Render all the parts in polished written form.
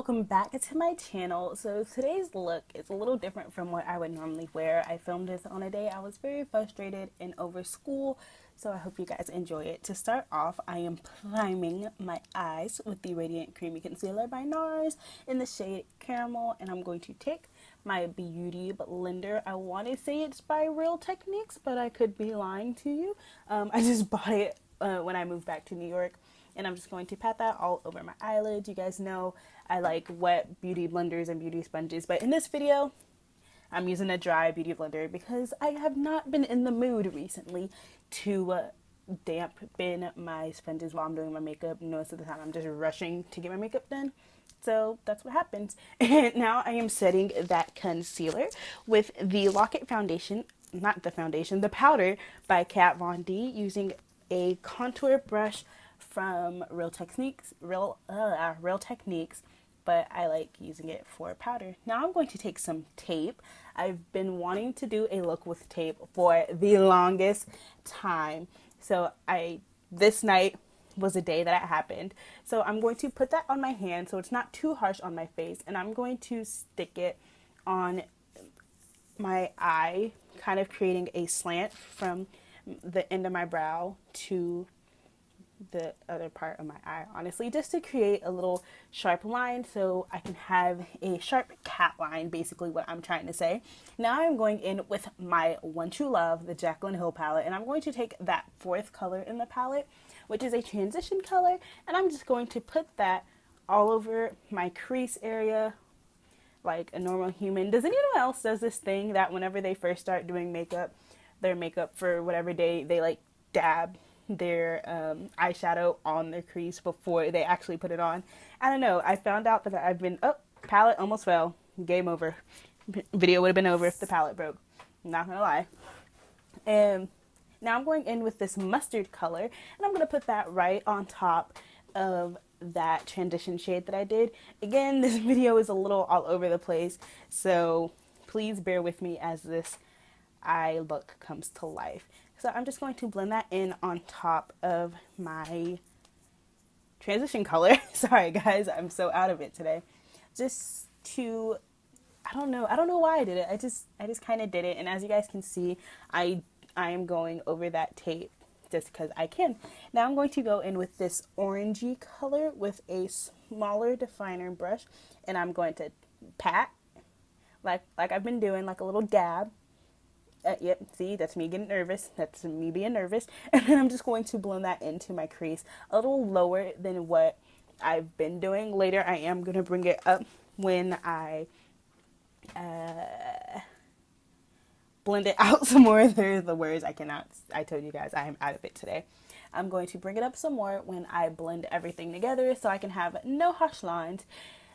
welcome back to my channel. So today's look is a little different from what I would normally wear. I filmed this on a day I was very frustrated and over school, so I hope you guys enjoy it. To start off, I am priming my eyes with the Radiant Creamy Concealer by NARS in the shade Caramel, and I'm going to take my beauty blender. I want to say it's by Real Techniques, but I could be lying to you. I just bought it when I moved back to New York. And I'm just going to pat that all over my eyelids. You guys know I like wet beauty blenders and beauty sponges. But in this video, I'm using a dry beauty blender because I have not been in the mood recently to dampen my sponges while I'm doing my makeup. Most of the time I'm just rushing to get my makeup done. So that's what happens. And now I am setting that concealer with the Lock-It foundation. Not the foundation, the powder by Kat Von D using a contour brush from Real Techniques, but I like using it for powder. Now I'm going to take some tape. I've been wanting to do a look with tape for the longest time. So this night was a day that it happened. So I'm going to put that on my hand so it's not too harsh on my face, and I'm going to stick it on my eye, kind of creating a slant from the end of my brow to the other part of my eye, honestly, just to create a little sharp line so I can have a sharp cat line, basically what I'm trying to say. Now I'm going in with my One True Love, the Jaclyn Hill palette, and I'm going to take that fourth color in the palette, which is a transition color, and I'm just going to put that all over my crease area like a normal human. Does anyone else does this thing that whenever they first start doing makeup, their makeup for whatever day, they like dab their eyeshadow on their crease before they actually put it on? I don't know. I found out that I've been, palette almost fell. Game over. Video would have been over if the palette broke. I'm not gonna lie. And now I'm going in with this mustard color, and I'm gonna put that right on top of that transition shade that I did. Again, this video is a little all over the place, so please bear with me as this eye look comes to life. So I'm just going to blend that in on top of my transition color. Sorry guys, I'm so out of it today. Just to, I don't know why I did it. I just kind of did it, and as you guys can see, I am going over that tape just because I can. Now I'm going to go in with this orangey color with a smaller definer brush, and I'm going to pat like I've been doing, like a little dab. Yep, see, that's me getting nervous. That's me being nervous. And then I'm just going to blend that into my crease a little lower than what I've been doing. Later, I am going to bring it up when I blend it out some more. There's the words I cannot. I told you guys I am out of it today. I'm going to bring it up some more when I blend everything together so I can have no harsh lines.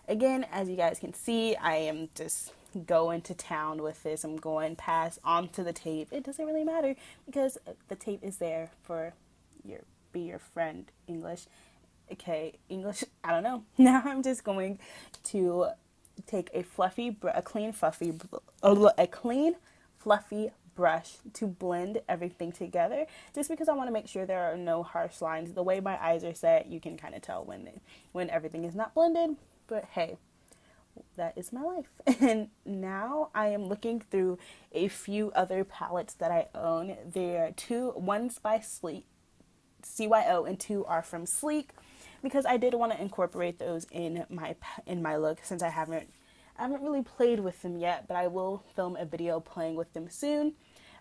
Again, as you guys can see, I am just going to town with this. I'm going past onto the tape. It doesn't really matter because the tape is there for be your friend English. Okay, English, I don't know. Now I'm just going to take a clean fluffy brush to blend everything together, just because I want to make sure there are no harsh lines. The way my eyes are set, you can kind of tell when everything is not blended, but hey, that is my life. And now I am looking through a few other palettes that I own. There are two, one's by Sleek, CYO, and two are from Sleek, because I did want to incorporate those in my look, since I haven't really played with them yet, but I will film a video playing with them soon.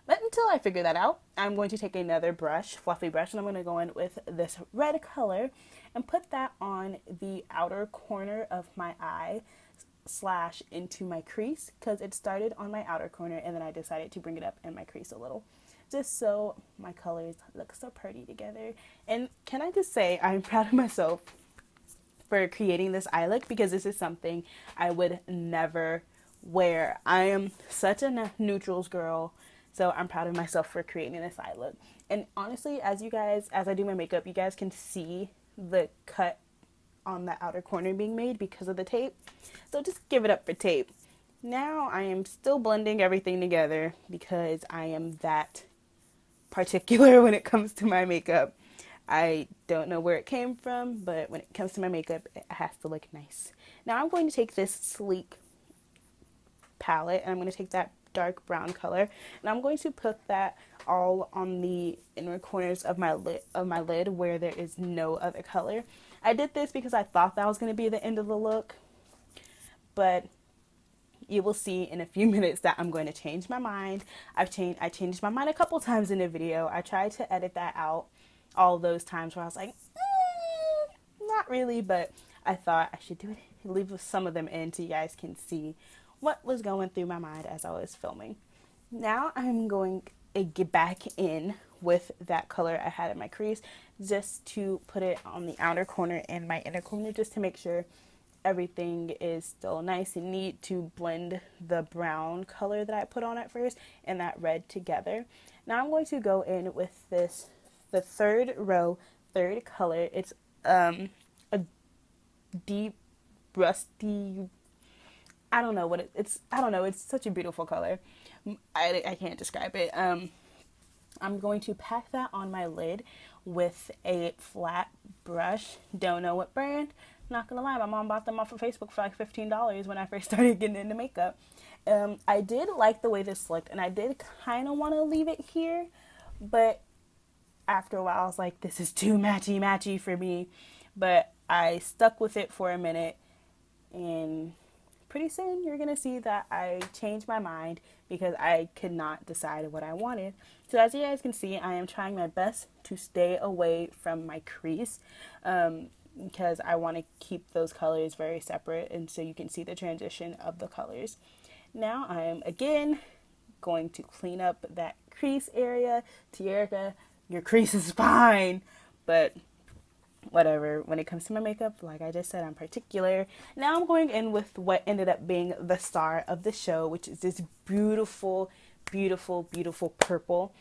But until I figure that out, I'm going to take another brush, fluffy brush, and I'm going to go in with this red color and put that on the outer corner of my eye / into my crease, because it started on my outer corner and then I decided to bring it up in my crease a little, just so my colors look so pretty together. And can I just say, I'm proud of myself for creating this eye look, because this is something I would never wear. I am such a neutrals girl, so I'm proud of myself for creating this eye look. And honestly, as I do my makeup, you guys can see the cut on the outer corner being made because of the tape. So just give it up for tape. Now I am still blending everything together because I am that particular when it comes to my makeup. I don't know where it came from, but when it comes to my makeup, it has to look nice. Now I'm going to take this sleek palette, and I'm going to take that dark brown color, and I'm going to put that all on the inner corners of my lid where there is no other color. I did this because I thought that was going to be the end of the look, but you will see in a few minutes that I'm going to change my mind. I changed my mind a couple times in the video. I tried to edit that out, all those times where I was like, not really, but I thought I should do it, leave some of them in so you guys can see what was going through my mind as I was filming. Now I'm going to get back in with that color I had in my crease, just to put it on the outer corner and my inner corner, just to make sure everything is still nice and neat, to blend the brown color that I put on at first and that red together. Now I'm going to go in with this, the third row, third color. It's a deep rusty, I don't know what it's such a beautiful color. I can't describe it. I'm going to pack that on my lid with a flat brush. Don't know what brand. Not gonna lie, my mom bought them off of Facebook for like $15 when I first started getting into makeup. I did like the way this looked, and I did kind of want to leave it here, but after a while I was like, this is too matchy for me. But I stuck with it for a minute, and pretty soon you're gonna see that I changed my mind because I could not decide what I wanted. So as you guys can see, I am trying my best to stay away from my crease, because I want to keep those colors very separate, and so you can see the transition of the colors. Now I am again going to clean up that crease area. Tierica, your crease is fine, but whatever. When it comes to my makeup, like I just said, I'm particular. Now I'm going in with what ended up being the star of the show, which is this beautiful purple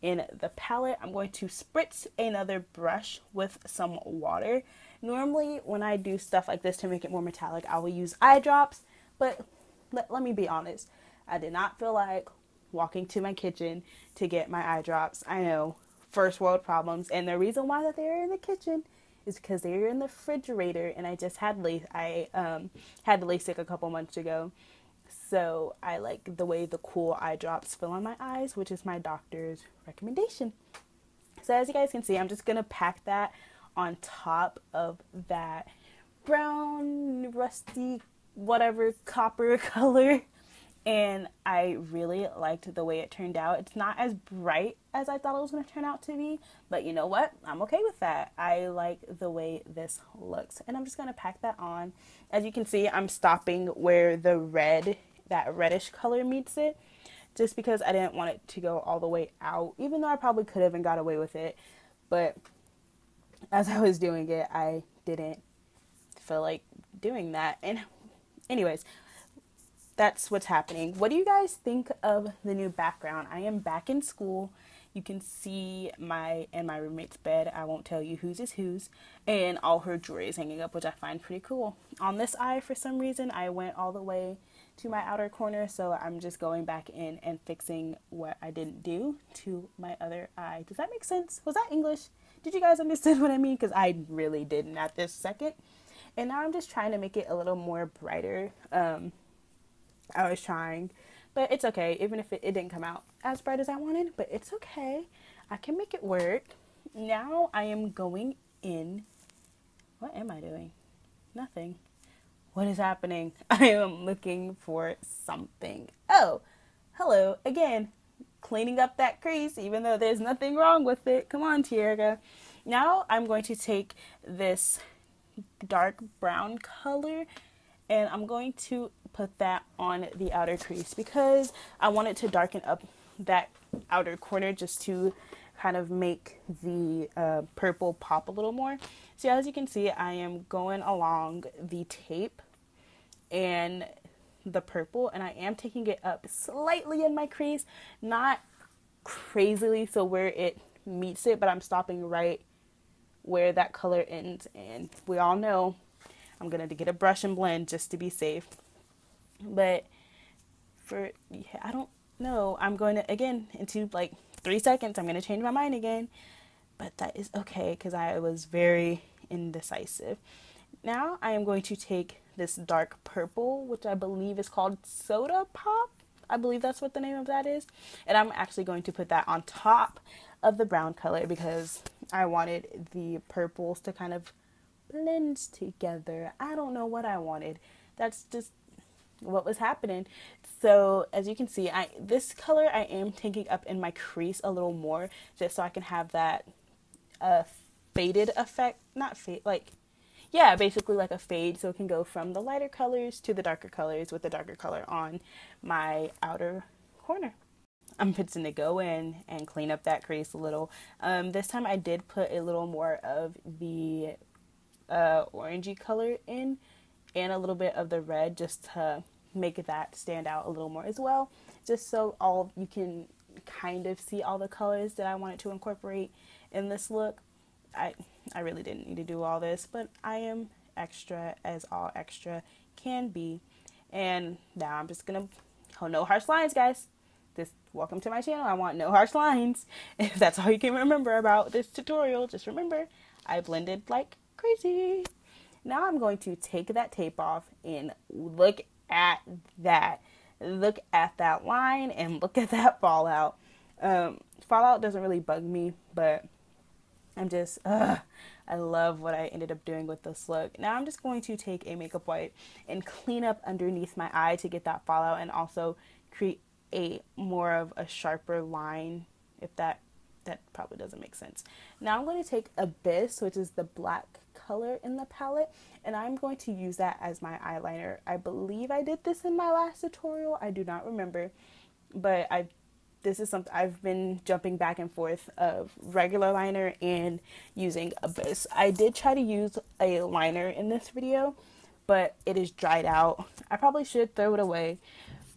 in the palette. I'm going to spritz another brush with some water. Normally when I do stuff like this to make it more metallic, I will use eye drops, but let me be honest, I did not feel like walking to my kitchen to get my eye drops. I know, first world problems, and the reason why that they're in the kitchen is because they're in the refrigerator, and I just had had LASIK a couple months ago. So I like the way the cool eye drops feel on my eyes, which is my doctor's recommendation. So as you guys can see, I'm just going to pack that on top of that brown, rusty, whatever, copper color. And I really liked the way it turned out. It's not as bright as I thought it was going to turn out to be, but you know what? I'm okay with that. I like the way this looks. And I'm just going to pack that on. As you can see, I'm stopping where the red, that reddish color meets it, just because I didn't want it to go all the way out, even though I probably could have and got away with it. But as I was doing it, I didn't feel like doing that. And anyways, that's what's happening. What do you guys think of the new background? I am back in school. You can see my roommate's bed. I won't tell you whose is whose. And all her jewelry is hanging up, which I find pretty cool. On this eye, for some reason, I went all the way to my outer corner, so I'm just going back in and fixing what I didn't do to my other eye. Does that make sense? Was that English? Did you guys understand what I mean? Because I really didn't at this second. And now I'm just trying to make it a little more brighter. I was trying, but it's okay. Even if it didn't come out as bright as I wanted, but it's okay. I can make it work. Now I am going in. What am I doing? Nothing. What is happening? I am looking for something. Oh, hello again. Cleaning up that crease, even though there's nothing wrong with it. Come on, Tierica. Now I'm going to take this dark brown color, and I'm going to put that on the outer crease because I wanted to darken up that outer corner just to kind of make the purple pop a little more. So as you can see, I am going along the tape and the purple, and I am taking it up slightly in my crease, not crazily so where it meets it, but I'm stopping right where that color ends. And we all know I'm gonna get a brush and blend just to be safe. But I don't know, I'm going to, again, into like 3 seconds, I'm going to change my mind again. but that is okay because I was very indecisive. Now I am going to take this dark purple, which I believe is called Soda Pop. I believe that's what the name of that is. And I'm actually going to put that on top of the brown color because I wanted the purples to kind of blend together. I don't know what I wanted. That's just what was happening. So as you can see, this color I am taking up in my crease a little more just so I can have that faded effect. Not fade, like, yeah, basically like a fade, so it can go from the lighter colors to the darker colors with the darker color on my outer corner. I'm fixing to go in and clean up that crease a little. This time I did put a little more of the orangey color in and a little bit of the red just to make that stand out a little more as well, just so you can kind of see all the colors that I wanted to incorporate in this look. I really didn't need to do all this, but I am extra as all extra can be. And now I'm just gonna, no harsh lines, guys. Just welcome to my channel. I want no harsh lines. If that's all you can remember about this tutorial, just remember I blended like crazy. Now I'm going to take that tape off and look at that. Look at that line and look at that fallout. Fallout doesn't really bug me, but I'm just, I love what I ended up doing with this look. Now I'm just going to take a makeup wipe and clean up underneath my eye to get that fallout and also create more of a sharper line, if that probably doesn't make sense. Now I'm going to take Abyss, which is the black color in the palette, and I'm going to use that as my eyeliner. I believe I did this in my last tutorial. I do not remember, but this is something I've been jumping back and forth of regular liner and using Abyss. I did try to use a liner in this video, but it is dried out. I probably should throw it away,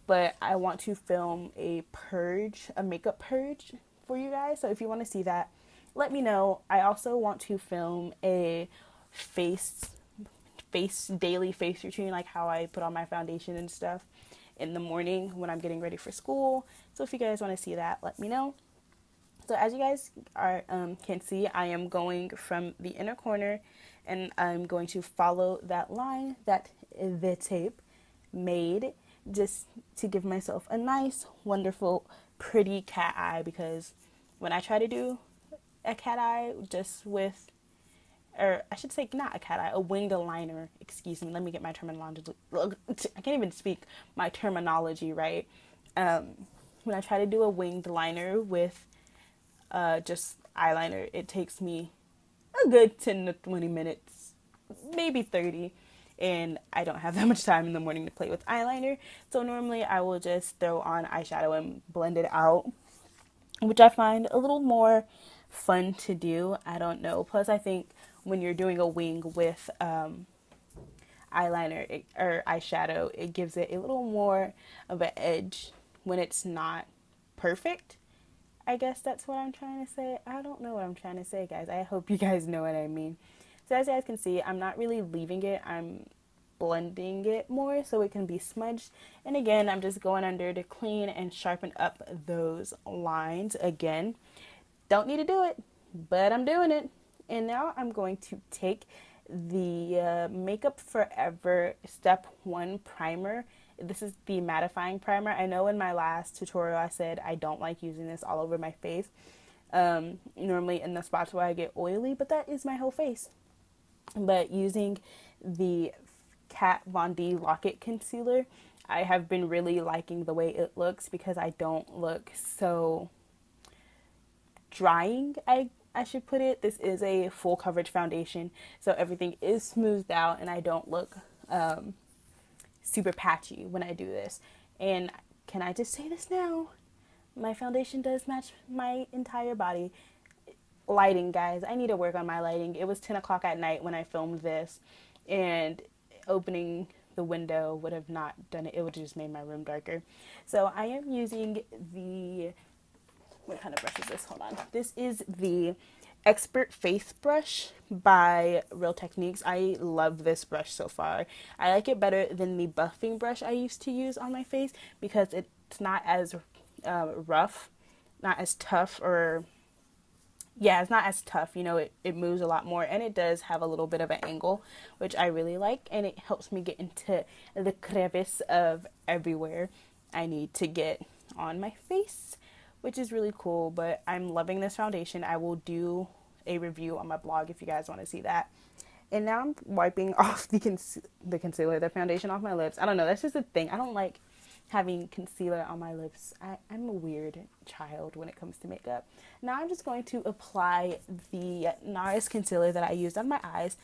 but I want to film a makeup purge for you guys. So if you want to see that, let me know. I also want to film a daily face routine, like how I put on my foundation and stuff in the morning when I'm getting ready for school. So if you guys want to see that, let me know. So as you guys can see, I am going from the inner corner and I'm going to follow that line that the tape made, just to give myself a nice, wonderful, pretty cat eye, because when I try to do a cat eye just with, or I should say not a cat eye, a winged liner, excuse me, let me get my terminology, I can't even speak my terminology right. When I try to do a winged liner with just eyeliner, it takes me a good 10 to 20 minutes, maybe 30, and I don't have that much time in the morning to play with eyeliner, so normally I will just throw on eyeshadow and blend it out, which I find a little more fun to do. I don't know, plus I think when you're doing a wing with eyeliner or eyeshadow, it gives it a little more of an edge when it's not perfect. I guess that's what I'm trying to say. I don't know what I'm trying to say, guys. I hope you guys know what I mean. So as you guys can see, I'm not really leaving it. I'm blending it more so it can be smudged. And again, I'm just going under to clean and sharpen up those lines again. Don't need to do it, but I'm doing it. And now I'm going to take the Makeup Forever Step 1 primer. This is the mattifying primer. I know in my last tutorial I said I don't like using this all over my face. Normally in the spots where I get oily, but that is my whole face. But using the Kat Von D Lock-It Concealer, I have been really liking the way it looks because I don't look so drying, I should put it. This is a full coverage foundation, so everything is smoothed out and I don't look super patchy when I do this. And can I just say this now? My foundation does match my entire body. Lighting, guys. I need to work on my lighting. It was 10 o'clock at night when I filmed this, and opening the window would have not done it. It would have just made my room darker. So I am using the, what kind of brush is this? Hold on. This is the Expert Face Brush by Real Techniques. I love this brush so far. I like it better than the buffing brush I used to use on my face because it's not as rough, not as tough, or yeah, it's not as tough. You know, it moves a lot more, and it does have a little bit of an angle, which I really like, and it helps me get into the crevice of everywhere I need to get on my face, which is really cool. But I'm loving this foundation. I will do a review on my blog if you guys want to see that. And now I'm wiping off the concealer, the foundation off my lips. I don't know, that's just a thing. I don't like having concealer on my lips. I'm a weird child when it comes to makeup. Now I'm just going to apply the NARS concealer that I used on my eyes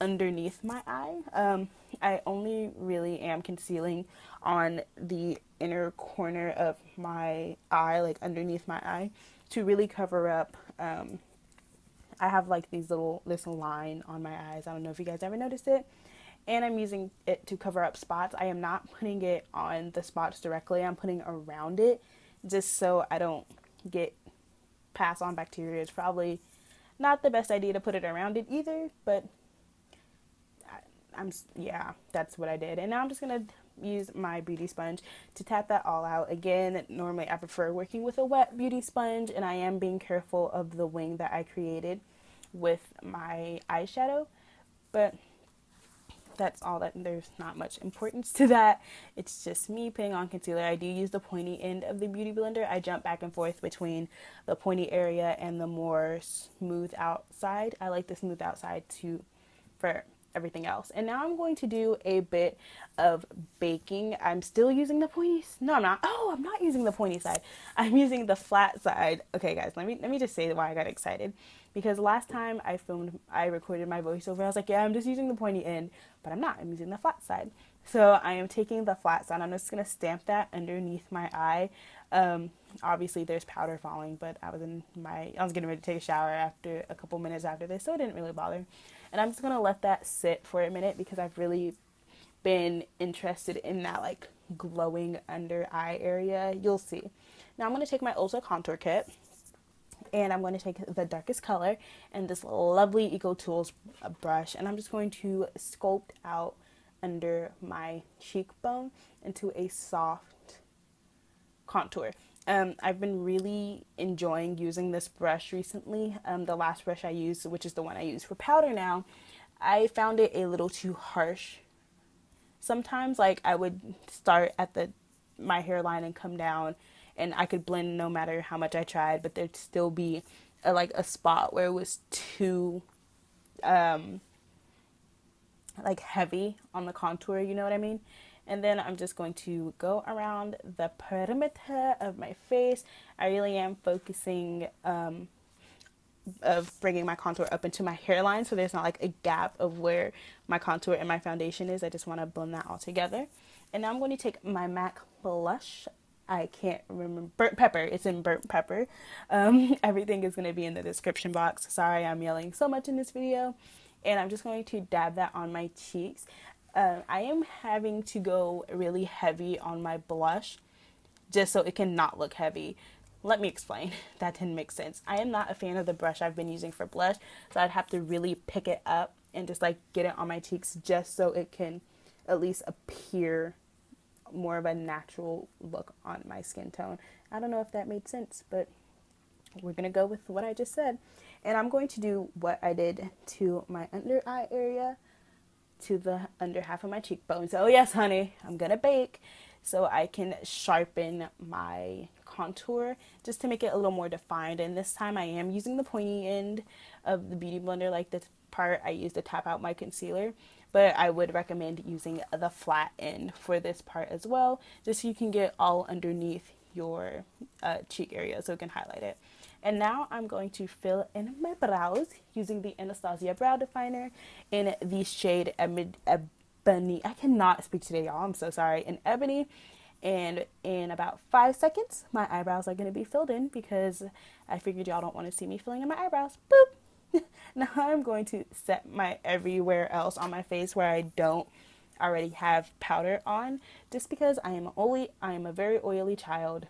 underneath my eye. I only really am concealing on the inner corner of my eye, like underneath my eye, to really cover up. I have like this line on my eyes. I don't know if you guys ever noticed it. And I'm using it to cover up spots. I am not putting it on the spots directly. I'm putting around it just so I don't pass on bacteria. It's probably not the best idea to put it around it either, but yeah, that's what I did. And now I'm just going to use my beauty sponge to tap that all out. Again, normally I prefer working with a wet beauty sponge, and I am being careful of the wing that I created with my eyeshadow, but that's all. There's not much importance to that. It's just me putting on concealer. I do use the pointy end of the beauty blender. I jump back and forth between the pointy area and the more smooth outside. I like the smooth outside for everything else. And now I'm going to do a bit of baking. I'm still using the pointy. No, I'm not. Oh, I'm not using the pointy side. I'm using the flat side. Okay, guys, let me just say why I got excited. Because last time I recorded my voiceover, I was like, yeah, I'm just using the pointy end, but I'm not. I'm using the flat side. So I am taking the flat side. I'm just going to stamp that underneath my eye. Obviously there's powder falling, but I was getting ready to take a shower after a couple minutes after this, so it didn't really bother. And I'm just going to let that sit for a minute because I've really been interested in that like glowing under eye area. You'll see. Now I'm going to take my Ulta Contour Kit, and I'm going to take the darkest color and this lovely Eco Tools brush, and I'm just going to sculpt out under my cheekbone into a soft contour. I've been really enjoying using this brush recently. The last brush I used, which is the one I use for powder now, I found it a little too harsh. Sometimes, like, I would start at my hairline and come down, and I could blend no matter how much I tried, but there'd still be a spot where it was too like heavy on the contour, you know what I mean? And then I'm just going to go around the perimeter of my face. I really am focusing of bringing my contour up into my hairline, so there's not like a gap of where my contour and my foundation is. I just want to blend that all together. And now I'm going to take my MAC blush. I can't remember. Burnt Pepper. It's in Burnt Pepper. Everything is going to be in the description box. Sorry, I'm yelling so much in this video. And I'm just going to dab that on my cheeks. I am having to go really heavy on my blush just so it can not look heavy. Let me explain. That didn't make sense. I am not a fan of the brush I've been using for blush, so I'd have to really pick it up and just like get it on my cheeks just so it can at least appear more of a natural look on my skin tone. I don't know if that made sense, but we're gonna go with what I just said. And I'm going to do what I did to my under eye area, to the under half of my cheekbone. So yes, honey, I'm gonna bake so I can sharpen my contour just to make it a little more defined. And this time I am using the pointy end of the beauty blender, like this part I used to tap out my concealer, but I would recommend using the flat end for this part as well, just so you can get all underneath your cheek area so it can highlight it. And now I'm going to fill in my brows using the Anastasia brow definer in the shade Ebony. I cannot speak today, y'all. I'm so sorry. In Ebony. And in about 5 seconds, my eyebrows are going to be filled in because I figured y'all don't want to see me filling in my eyebrows. Boop! Now I'm going to set my everywhere else on my face where I don't already have powder on, just because I am a very oily child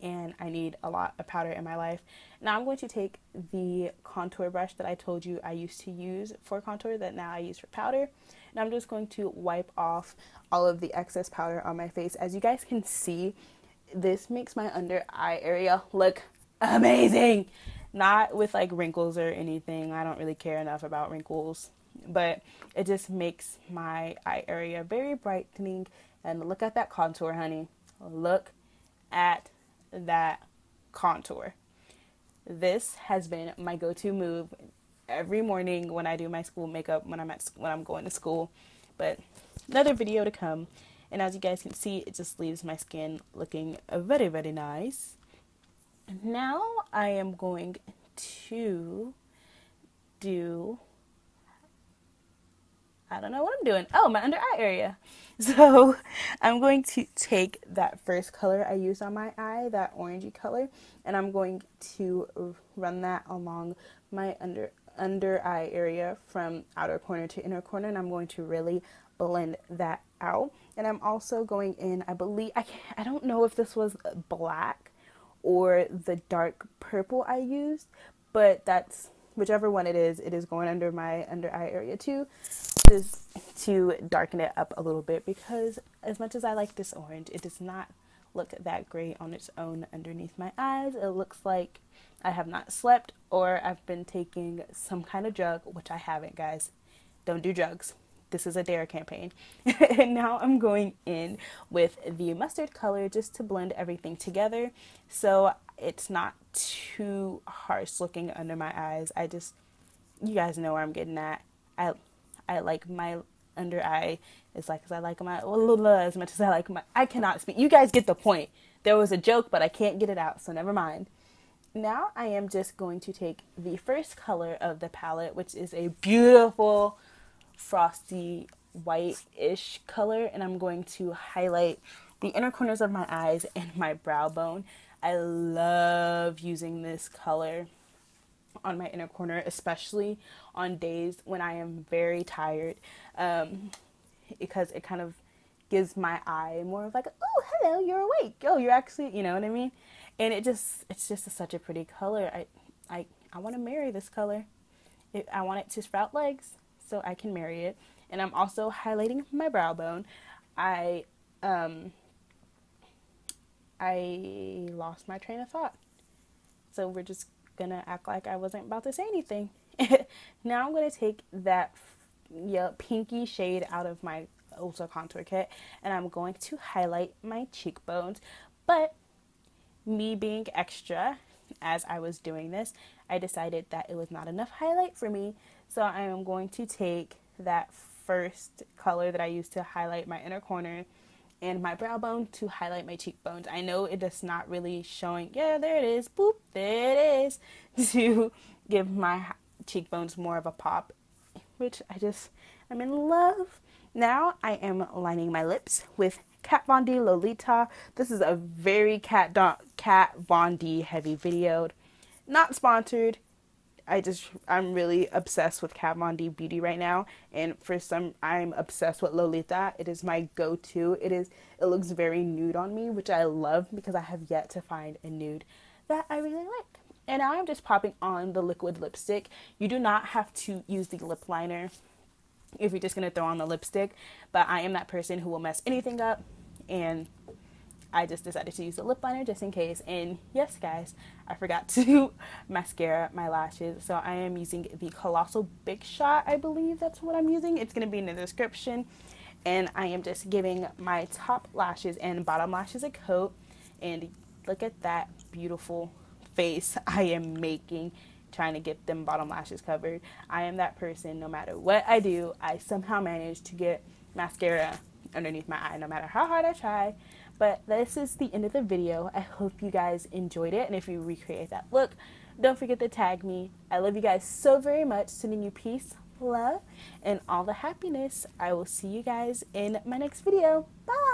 and I need a lot of powder in my life. Now I'm going to take the contour brush that I told you I used to use for contour that now I use for powder, and I'm just going to wipe off all of the excess powder on my face. As you guys can see, this makes my under eye area look amazing. Not with like wrinkles or anything. I don't really care enough about wrinkles, but it just makes my eye area very brightening. And look at that contour, honey. Look at that contour. This has been my go-to move every morning when I do my school makeup when I'm going to school. But another video to come. And as you guys can see, it just leaves my skin looking very, very nice. Now I am going to do, I don't know what I'm doing. Oh, my under eye area. So I'm going to take that first color I used on my eye, that orangey color, and I'm going to run that along my under eye area from outer corner to inner corner, and I'm going to really blend that out. And I'm also going in, I believe, I don't know if this was black or the dark purple I used, but that's whichever one it is going under my under eye area too, just to darken it up a little bit, because as much as I like this orange, it does not look that great on its own underneath my eyes. It looks like I have not slept or I've been taking some kind of drug, which I haven't, guys. Don't do drugs. This is a dare campaign. And now I'm going in with the mustard color just to blend everything together so it's not too harsh looking under my eyes. You guys know where I'm getting at. I like my under eye as like as I like my as much as I like my, I cannot speak. You guys get the point. There was a joke, but I can't get it out, so never mind. Now I am just going to take the first color of the palette, which is a beautiful frosty white-ish color, and I'm going to highlight the inner corners of my eyes and my brow bone. I love using this color on my inner corner, especially on days when I am very tired, because it kind of gives my eye more of like, oh, hello, you're awake. Oh, you're actually, you know what I mean? And it's just such a pretty color. I want to marry this color. I want it to sprout legs so I can marry it. And I'm also highlighting my brow bone. I lost my train of thought. So we're just gonna act like I wasn't about to say anything. Now I'm gonna take that pinky shade out of my Ulta Contour Kit, and I'm going to highlight my cheekbones. But me being extra, as I was doing this, I decided that it was not enough highlight for me. So I am going to take that first color that I used to highlight my inner corner and my brow bone to highlight my cheekbones. I know it is not really showing, yeah, there it is, boop, there it is, to give my cheekbones more of a pop, which I'm in love. Now I am lining my lips with Kat Von D Lolita. This is a very Kat Von D heavy video. Not sponsored. I'm really obsessed with Kat Von D beauty right now, and I'm obsessed with Lolita. It is my go-to. It looks very nude on me, which I love because I have yet to find a nude that I really like. And now I'm just popping on the liquid lipstick. You do not have to use the lip liner if you're just going to throw on the lipstick, but I am that person who will mess anything up, and I just decided to use the lip liner just in case. And yes, guys, I forgot to mascara my lashes, so I am using the Colossal Big Shot. I believe that's what I'm using. It's going to be in the description. And I am just giving my top lashes and bottom lashes a coat. And look at that beautiful face I am making, trying to get them bottom lashes covered. I am that person. No matter what I do, I somehow manage to get mascara underneath my eye, no matter how hard I try. But this is the end of the video. I hope you guys enjoyed it, and if you recreate that look, don't forget to tag me. I love you guys so very much. Sending you peace, love, and all the happiness. I will see you guys in my next video. Bye!